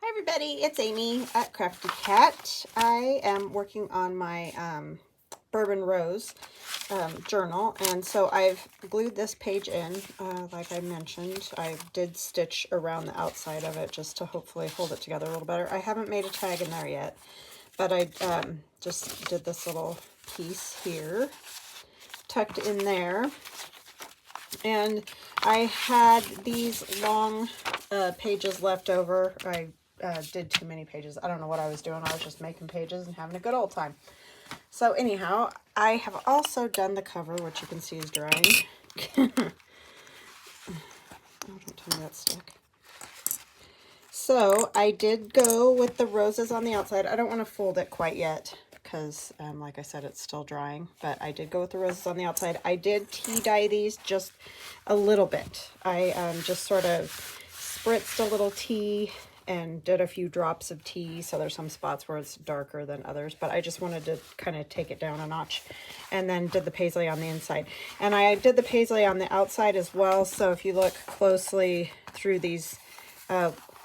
Hi everybody, it's Amy at Crafty Cat. I am working on my Bourbon Rose journal, and so I've glued this page in, like I mentioned. I did stitch around the outside of it just to hopefully hold it together a little better. I haven't made a tag in there yet, but I just did this little piece here, tucked in there. And I had these long pages left over. I did too many pages. I don't know what I was doing. I was just making pages and having a good old time. So anyhow, I have also done the cover, which you can see is drying. Oh, don't tell me that's stuck. So I did go with the roses on the outside. I don't want to fold it quite yet because, like I said, it's still drying. But I did go with the roses on the outside. I did tea dye these just a little bit. I just sort of spritzed a little tea and did a few drops of tea. So there's some spots where it's darker than others. But I just wanted to kind of take it down a notch. And then did the paisley on the inside. And I did the paisley on the outside as well. So if you look closely through these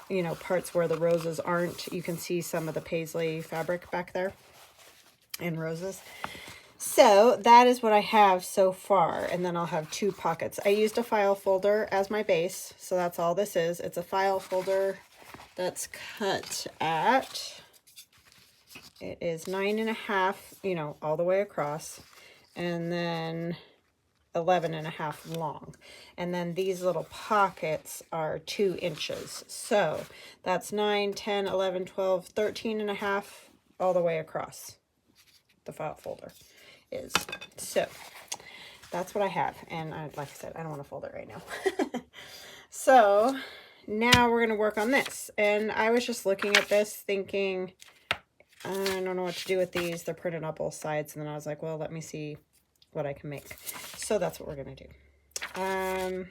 you know, parts where the roses aren't, you can see some of the paisley fabric back there in roses. So that is what I have so far, and then I'll have two pockets. I used a file folder as my base, so that's all this is. It's a file folder that's cut at, it is 9.5, you know, all the way across, and then 11.5 long, and then these little pockets are 2 inches, so that's 9, 10, 11, 12, 13.5 all the way across the file folder is. So that's what I have, and like I said, I don't want to fold it right now. So now we're going to work on this, and I was just looking at this thinking, I don't know what to do with these. They're printed on both sides, and then I was like, well, let me see what I can make. So that's what we're going to do. I'm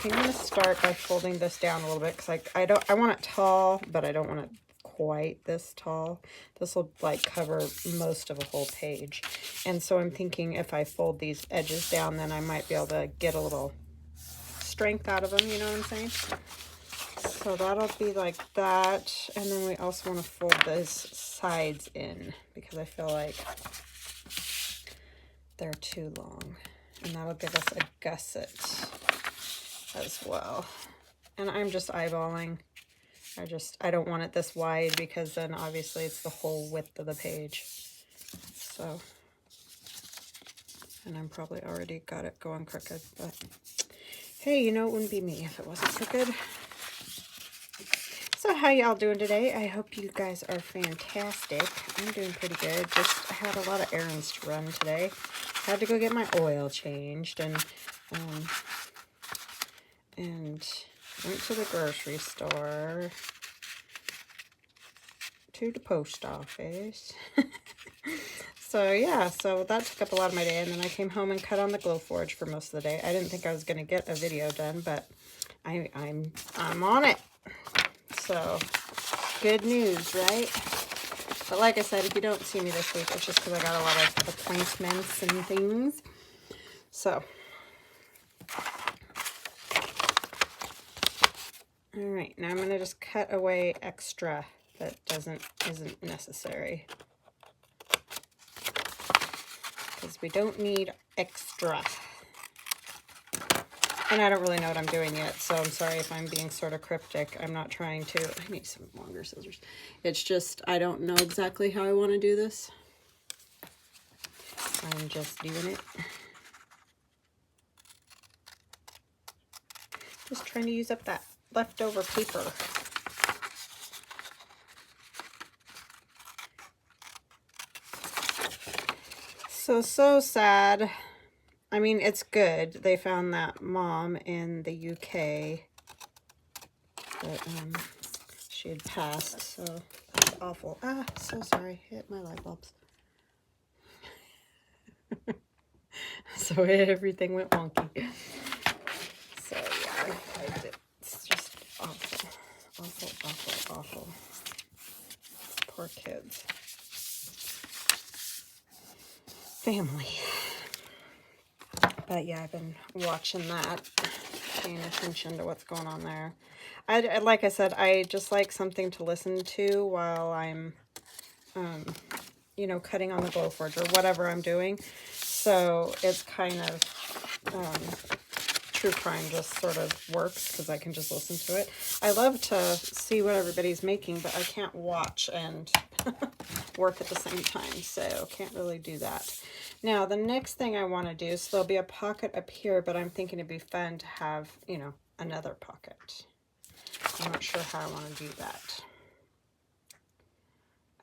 going to start by folding this down a little bit because I want it tall, but I don't want it quite this tall. This will like cover most of a whole page. And so I'm thinking if I fold these edges down, then I might be able to get a little strength out of them, you know what I'm saying? So that'll be like that. And then we also want to fold those sides in because I feel like they're too long, and that'll give us a gusset as well. And I'm just eyeballing. I don't want it this wide because then obviously it's the whole width of the page. So, and I'm probably already got it going crooked, but hey, you know, it wouldn't be me if it wasn't crooked. So how y'all doing today? I hope you guys are fantastic. I'm doing pretty good. Just had a lot of errands to run today. Had to go get my oil changed and went to the grocery store, to the post office. So yeah, so that took up a lot of my day, and then I came home and cut on the Glowforge for most of the day. I didn't think I was going to get a video done, but I'm on it. So good news, right? But like I said, if you don't see me this week, it's just because I got a lot of appointments and things. So, all right, now I'm going to just cut away extra that isn't necessary, because we don't need extra. And I don't really know what I'm doing yet, so I'm sorry if I'm being sort of cryptic. I'm not trying to. I need some longer scissors. It's just I don't know exactly how I want to do this. I'm just doing it. Just trying to use up that leftover paper. So sad. I mean, it's good. They found that mom in the UK, but she had passed, so that's awful. Ah, so sorry. Hit my light bulbs. So everything went wonky. So yeah, it's just awful. Awful, awful, awful. Poor kids. Family. But yeah, I've been watching that, paying attention to what's going on there. like I said, I just like something to listen to while I'm, you know, cutting on the Glowforge or whatever I'm doing. So it's kind of true crime just sort of works because I can just listen to it. I love to see what everybody's making, but I can't watch and work at the same time, so can't really do that. Now, the next thing I want to do, so there'll be a pocket up here, but I'm thinking it'd be fun to have, you know, another pocket. I'm not sure how I want to do that.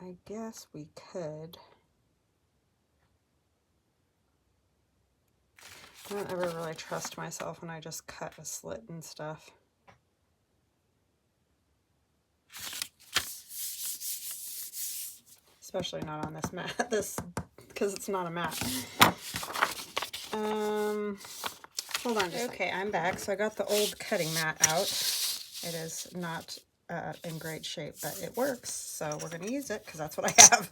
I guess we could. I don't ever really trust myself when I just cut a slit and stuff. Especially not on this mat, because it's not a mat. Hold on just okay, I'm back. So I got the old cutting mat out. It is not in great shape, but it works. So we're going to use it because that's what I have.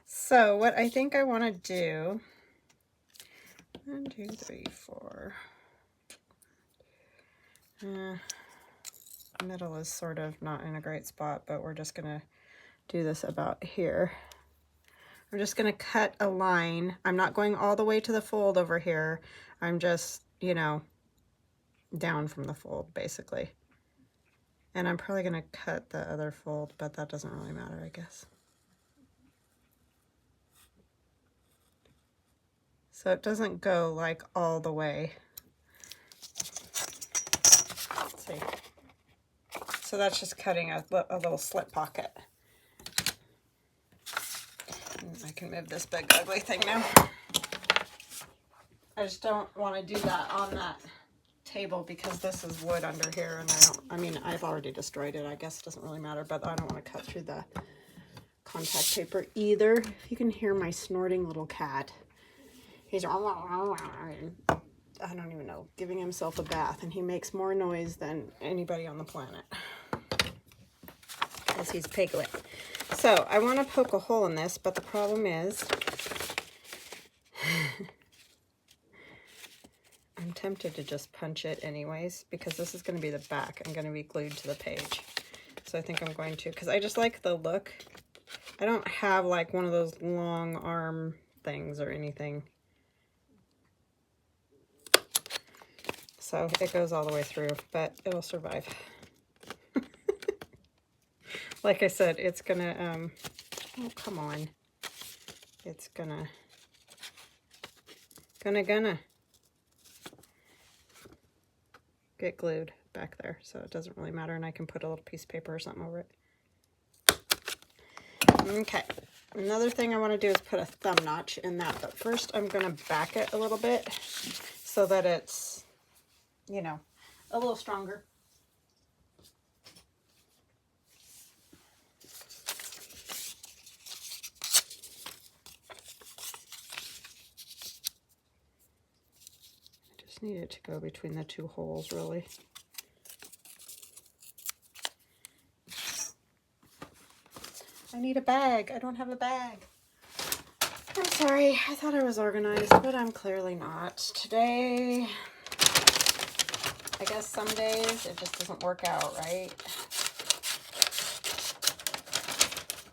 So what I think I want to do, 1, 2, 3, 4. Middle is sort of not in a great spot, but we're just going to do this about here. I'm just going to cut a line. I'm not going all the way to the fold over here. I'm just, you know, down from the fold, basically. And I'm probably going to cut the other fold, but that doesn't really matter, I guess. So it doesn't go like all the way. Let's see. So that's just cutting a little slit pocket. And I can move this big ugly thing now. I just don't want to do that on that table because this is wood under here, and I mean, I've already destroyed it. I guess it doesn't really matter, but I don't want to cut through the contact paper either. If you can hear my snorting little cat, he's, I don't even know, giving himself a bath, and he makes more noise than anybody on the planet because he's Piglet. So I want to poke a hole in this, but the problem is I'm tempted to just punch it anyways, because this is going to be the back. I'm going to be glued to the page. So I think I'm going to, because I just like the look. I don't have like one of those long arm things or anything. So it goes all the way through, but it'll survive. Like I said, it's going to, oh, come on. It's gonna get glued back there, so it doesn't really matter, and I can put a little piece of paper or something over it. Okay, another thing I want to do is put a thumb notch in that, but first I'm going to back it a little bit so that it's, you know, a little stronger. I just need it to go between the two holes, really. I need a bag. I don't have a bag. I'm sorry. I thought I was organized, but I'm clearly not. Today, I guess some days it just doesn't work out, right?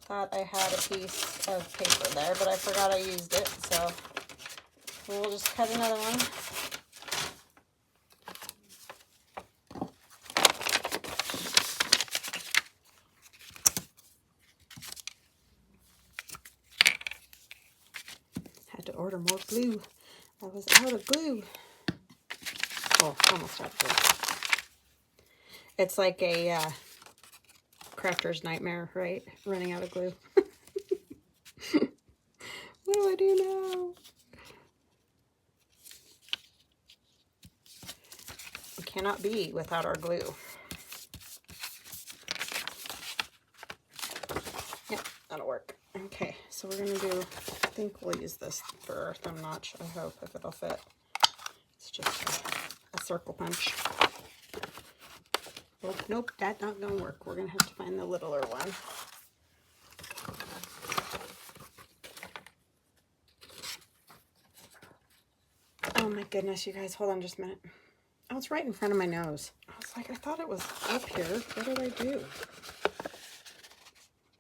Thought I had a piece of paper there, but I forgot I used it, so we'll just cut another one. Order more glue. I was out of glue. Oh, almost out of glue. It's like a crafter's nightmare, right? Running out of glue. What do I do now? We cannot be without our glue. Yep, that'll work. Okay, so we're gonna do, I think we'll use this for our thumb notch, I hope, if it'll fit. It's just a circle punch. Oh, nope, that's not gonna work. We're gonna have to find the littler one. Oh my goodness, you guys, hold on just a minute. Oh, it's right in front of my nose. I was like, I thought it was up here. What did I do?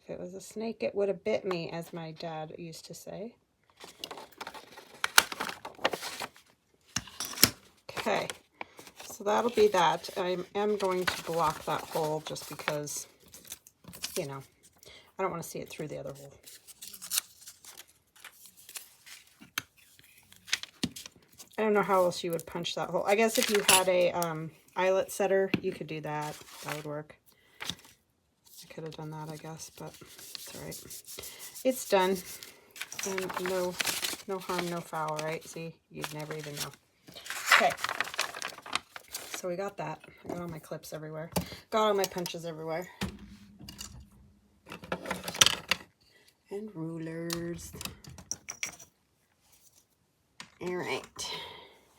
If it was a snake, it would have bit me, as my dad used to say. Okay, so that'll be that. I am going to block that hole just because, you know, I don't want to see it through the other hole. I don't know how else you would punch that hole. I guess if you had a eyelet setter, you could do that. That would work. I could have done that, I guess, but it's all right. It's done. And no harm, no foul, right? See, you'd never even know. Okay. So we got that. I got all my clips everywhere. Got all my punches everywhere. And rulers. All right.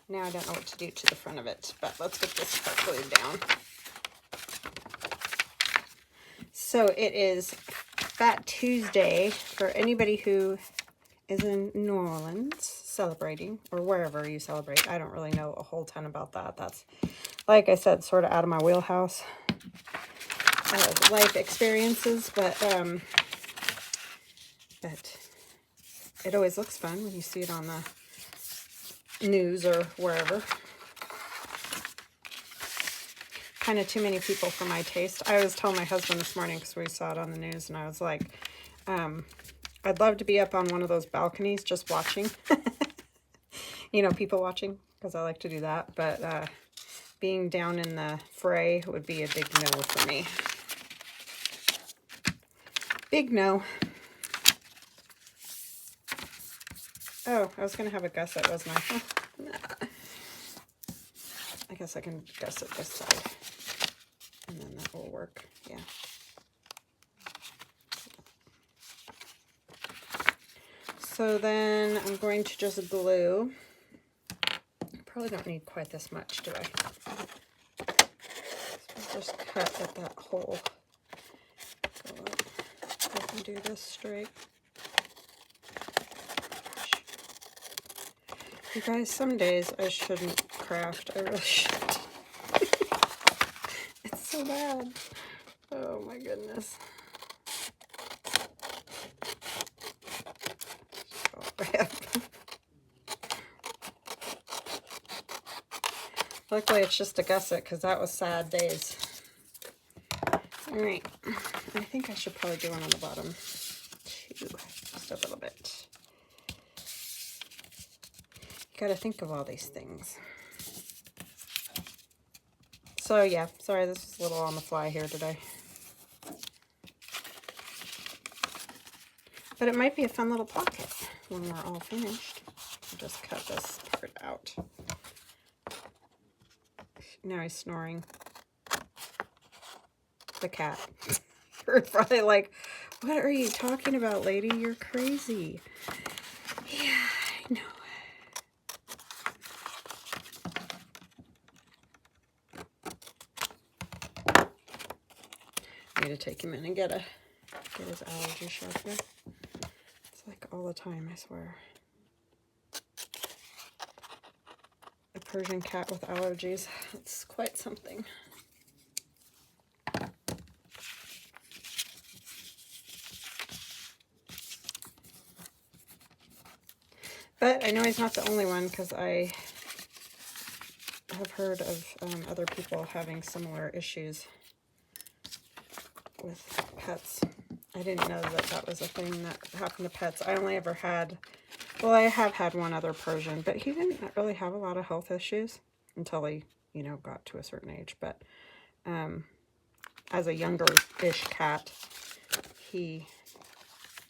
Now I don't know what to do to the front of it, but let's get this part glued down. So it is Fat Tuesday for anybody who is in New Orleans celebrating, or wherever you celebrate. I don't really know a whole ton about that. That's, like I said, sort of out of my wheelhouse. Life experiences, but it always looks fun when you see it on the news or wherever. Kind of too many people for my taste. I was telling my husband this morning because we saw it on the news, and I was like, I'd love to be up on one of those balconies just watching. You know, people watching, because I like to do that. But being down in the fray would be a big no for me. Big no. Oh, I was going to have a gusset, wasn't I? I guess I can gusset this side. And then that will work. Yeah. So then I'm going to just glue. I probably don't need quite this much, do I? So I'll just cut at that hole. Go up. I can do this straight. You guys, some days I shouldn't craft. I really shouldn't. It's so bad. Oh my goodness. Luckily it's just a gusset, because that was sad days. Alright. I think I should probably do one on the bottom too. Just a little bit. Gotta think of all these things. So yeah, sorry, this is a little on the fly here today. But it might be a fun little pocket when we're all finished. I'll just cut this part out. Now he's snoring. The cat. You're probably like, what are you talking about, lady? You're crazy. Yeah, I know. I need to take him in and get his allergy shot here. It's like all the time, I swear. A Persian cat with allergies. It's quite something. But I know he's not the only one, because I have heard of other people having similar issues with pets. I didn't know that that was a thing that happened to pets. I only ever had, well, I have had one other Persian, but he didn't really have a lot of health issues until he, you know, got to a certain age. But as a younger-ish cat, he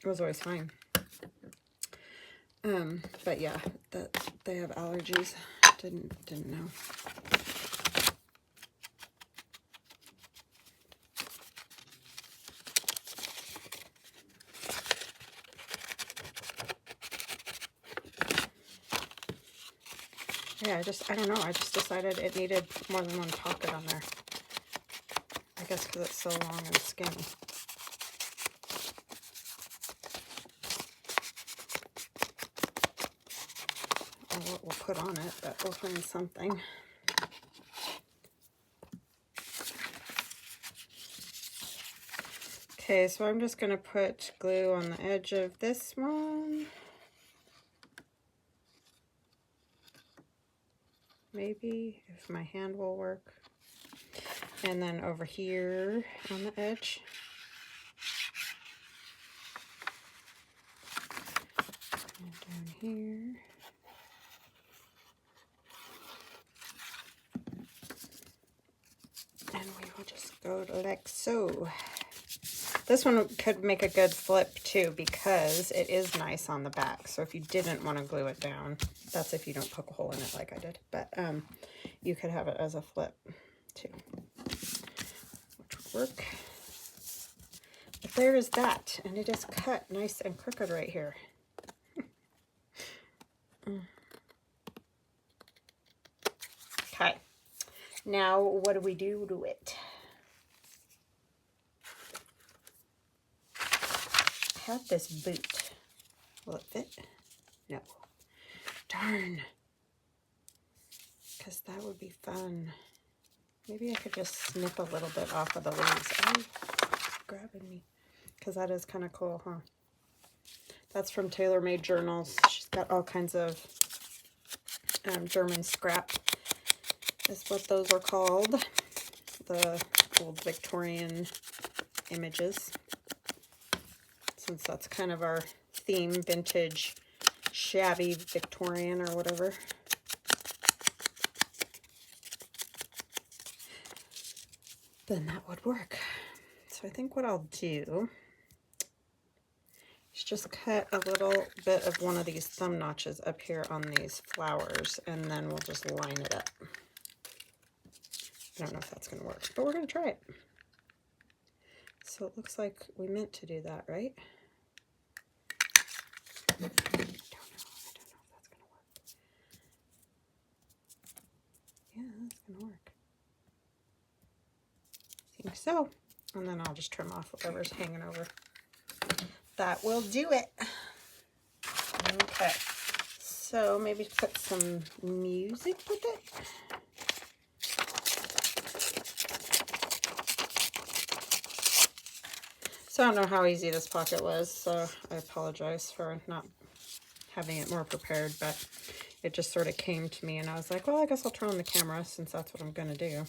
was always fine. But yeah, that they have allergies. Didn't know. Yeah, I don't know. I just decided it needed more than one pocket on there. I guess because it's so long and skinny. Or what we'll put on it, but we'll find something. Okay, so I'm just going to put glue on the edge of this one. Maybe, if my hand will work. And then over here on the edge. And down here. And we will just go like so. This one could make a good flip too because it is nice on the back. So if you didn't want to glue it down, that's if you don't poke a hole in it like I did. But you could have it as a flip too, which would work. But there is that, and it is cut nice and crooked right here. Okay, now what do we do to it? I have this boot. Will it fit? No. Darn. Because that would be fun. Maybe I could just snip a little bit off of the leaves. Oh, it's grabbing me. Because that is kind of cool, huh? That's from Tailor Made Journals. She's got all kinds of German scrap is what those are called. The old Victorian images. Since that's kind of our theme, vintage, shabby Victorian or whatever. Then that would work. So I think what I'll do is just cut a little bit of one of these thumb notches up here on these flowers, and then we'll just line it up. I don't know if that's going to work, but we're going to try it. So it looks like we meant to do that, right? I don't know if that's going to work. Yeah, that's going to work. I think so. And then I'll just trim off whatever's hanging over. That will do it. Okay. So maybe put some music with it. So I don't know how easy this pocket was, so I apologize for not having it more prepared, but it just sort of came to me and I was like, well, I guess I'll turn on the camera since that's what I'm going to do.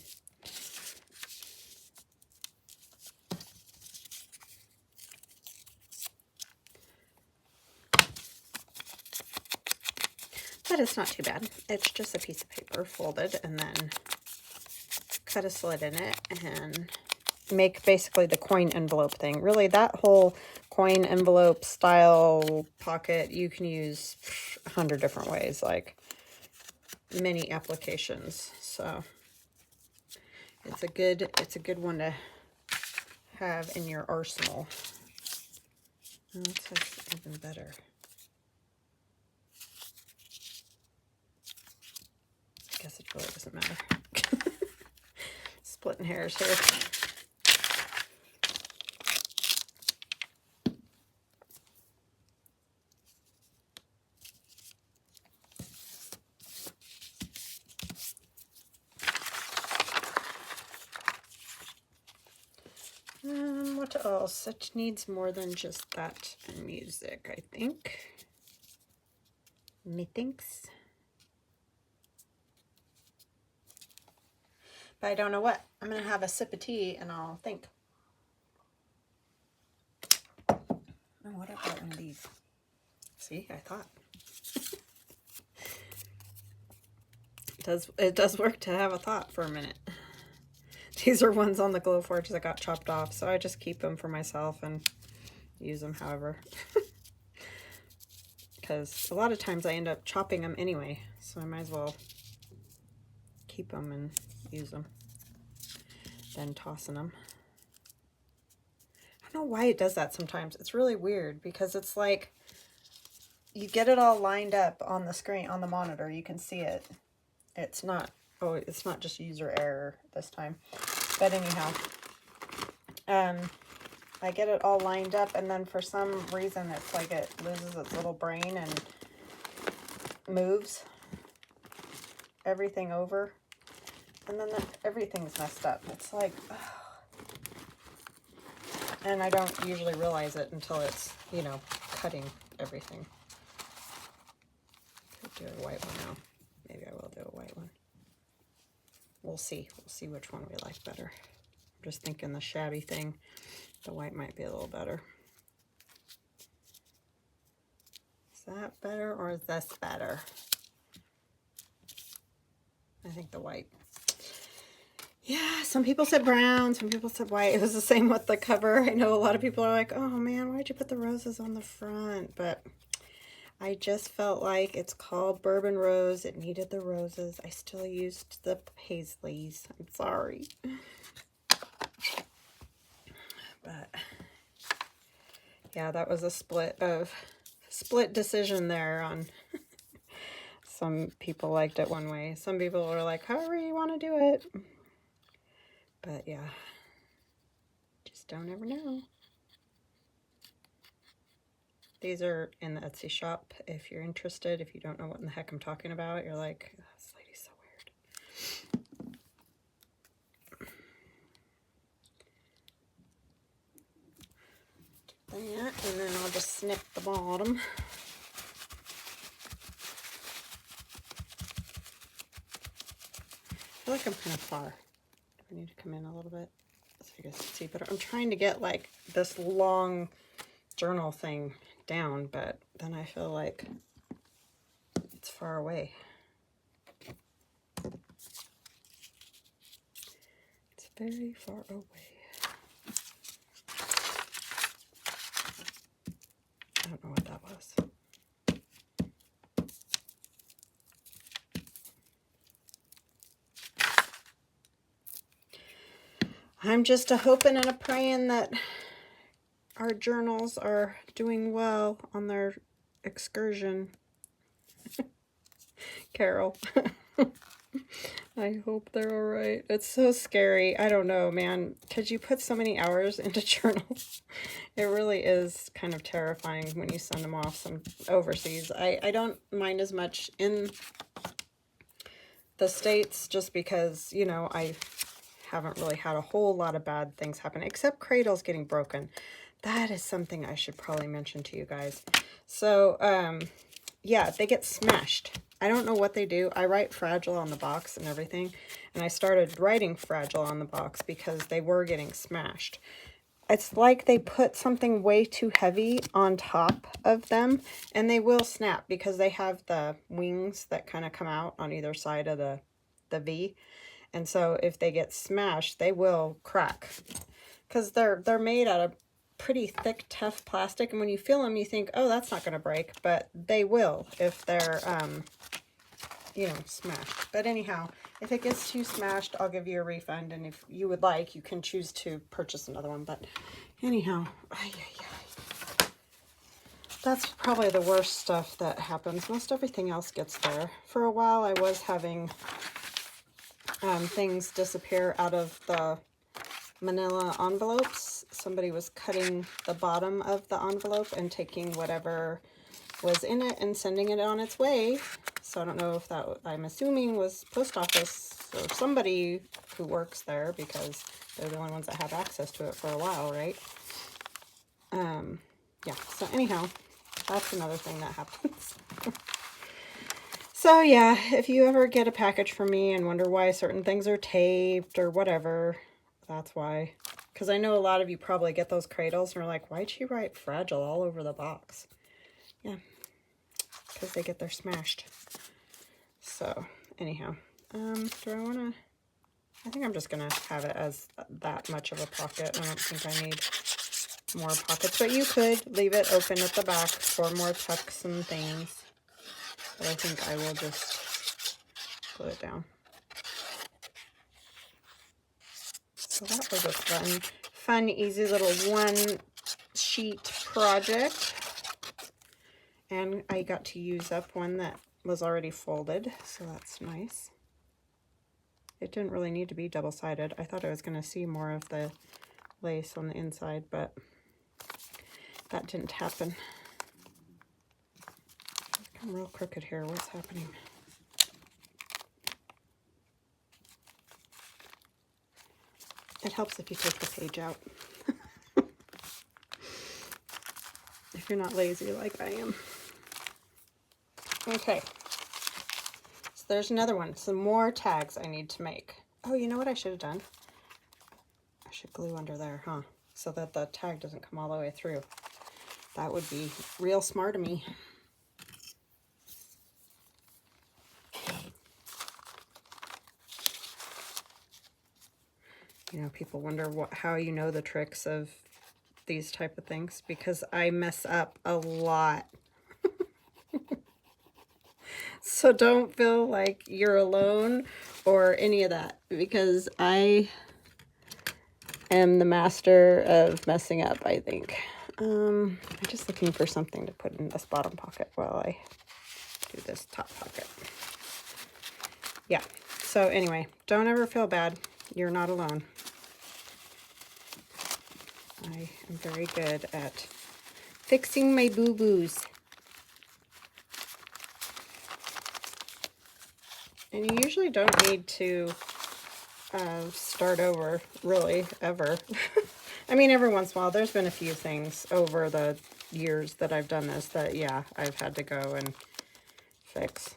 But it's not too bad. It's just a piece of paper folded and then cut a slit in it and make basically the coin envelope thing. Really, that whole coin envelope style pocket you can use 100 different ways, like many applications. So it's a good one to have in your arsenal. Oh, that's even better. I guess it really doesn't matter. Splitting hairs here. What else? It needs more than just that and music, I think. Methinks. But I don't know what. I'm going to have a sip of tea and I'll think. Oh, what about one of these? See, I thought. It does work to have a thought for a minute. These are ones on the Glowforge that got chopped off, so I just keep them for myself and use them however. Because a lot of times I end up chopping them anyway, so I might as well keep them and use them, then tossing them. I don't know why it does that sometimes. It's really weird because it's like you get it all lined up on the screen, on the monitor. You can see it. It's not, oh, it's not just user error this time. But anyhow, I get it all lined up and then for some reason it's like it loses its little brain and moves everything over. And then everything's messed up. It's like, oh. And I don't usually realize it until it's, you know, cutting everything. Could do a white one now. Maybe I will do a white one. We'll see. We'll see which one we like better. I'm just thinking the shabby thing, the white might be a little better. Is that better or is this better? I think the white. Yeah, some people said brown, some people said white. It was the same with the cover. I know a lot of people are like, oh man, why'd you put the roses on the front? But I just felt like it's called Bourbon Rose. It needed the roses. I still used the paisleys. I'm sorry. But yeah, that was a split decision there on some people liked it one way. Some people were like, however you want to do it. But yeah, just don't ever know. These are in the Etsy shop if you're interested. If you don't know what in the heck I'm talking about, you're like, oh, this lady's so weird. That, and then I'll just snip the bottom. I feel like I'm kind of far. I need to come in a little bit so you guys can see better. I'm trying to get like this long journal thing down, but then I feel like it's far away. It's very far away. I don't know what that was. I'm just hoping and a praying that our journals are doing well on their excursion. Carol. I hope they're all right. It's so scary. I don't know, man, because you put so many hours into journals. It really is kind of terrifying when you send them off some overseas. I don't mind as much in the States just because, you know, I haven't really had a whole lot of bad things happen, except cradles getting broken. That is something I should probably mention to you guys. So, yeah, they get smashed. I don't know what they do. I write fragile on the box and everything, and I started writing fragile on the box because they were getting smashed. It's like they put something way too heavy on top of them, and they will snap because they have the wings that kind of come out on either side of the V. And so if they get smashed, they will crack because they're made out of pretty thick, tough plastic. And when you feel them, you think, oh, that's not going to break, but they will if they're, you know, smashed. But anyhow, if it gets too smashed, I'll give you a refund. And if you would like, you can choose to purchase another one. But anyhow, that's probably the worst stuff that happens. Most everything else gets there. For a while, I was having things disappear out of the manila envelopes. Somebody was cutting the bottom of the envelope and taking whatever was in it and sending it on its way. So I don't know if that, I'm assuming, was post office or somebody who works there because they're the only ones that have access to it for a while, right? Yeah, so anyhow, that's another thing that happens. So yeah, if you ever get a package from me and wonder why certain things are taped or whatever, that's why. Because I know a lot of you probably get those cradles and are like, why'd she write fragile all over the box? Yeah, because they get their smashed. So anyhow, do I want to, I think I'm just going to have it as that much of a pocket. I don't think I need more pockets, but you could leave it open at the back for more tucks and things. But I think I will just glue it down. So that was a fun, easy little one sheet project. And I got to use up one that was already folded, so that's nice. It didn't really need to be double-sided. I thought I was going to see more of the lace on the inside, but that didn't happen. I'm real crooked here. What's happening? It helps if you take the page out. You're not lazy like I am. Okay. So there's another one. Some more tags I need to make. Oh, you know what I should have done? I should glue under there, huh? So that the tag doesn't come all the way through. That would be real smart of me. You know, people wonder how you know the tricks of these type of things, because I mess up a lot. So don't feel like you're alone or any of that, because I am the master of messing up, I think. I'm just looking for something to put in this bottom pocket while I do this top pocket. Yeah, so anyway, don't ever feel bad. You're not alone. I am very good at fixing my boo-boos. And you usually don't need to start over, really, ever. I mean, every once in a while, there's been a few things over the years that I've done this that, yeah, I've had to go and fix.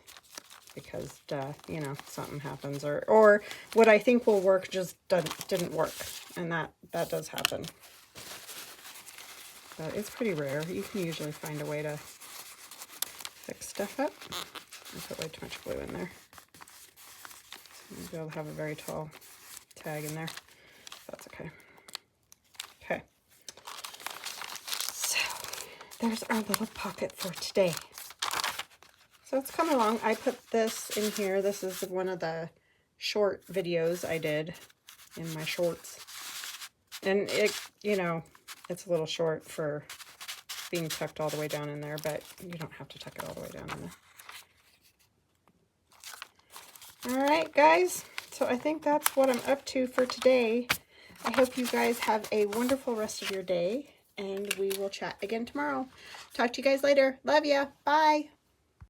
Because, you know, something happens. Or what I think will work just didn't work. And that does happen. But it's pretty rare. You can usually find a way to fix stuff up. I put way too much glue in there. Maybe I'll have a very tall tag in there. That's okay. Okay. So, there's our little pocket for today. So it's coming along. I put this in here. This is one of the short videos I did in my shorts. And it, you know, it's a little short for being tucked all the way down in there, but you don't have to tuck it all the way down in there. All right, guys. So I think that's what I'm up to for today. I hope you guys have a wonderful rest of your day, and we will chat again tomorrow. Talk to you guys later. Love ya. Bye.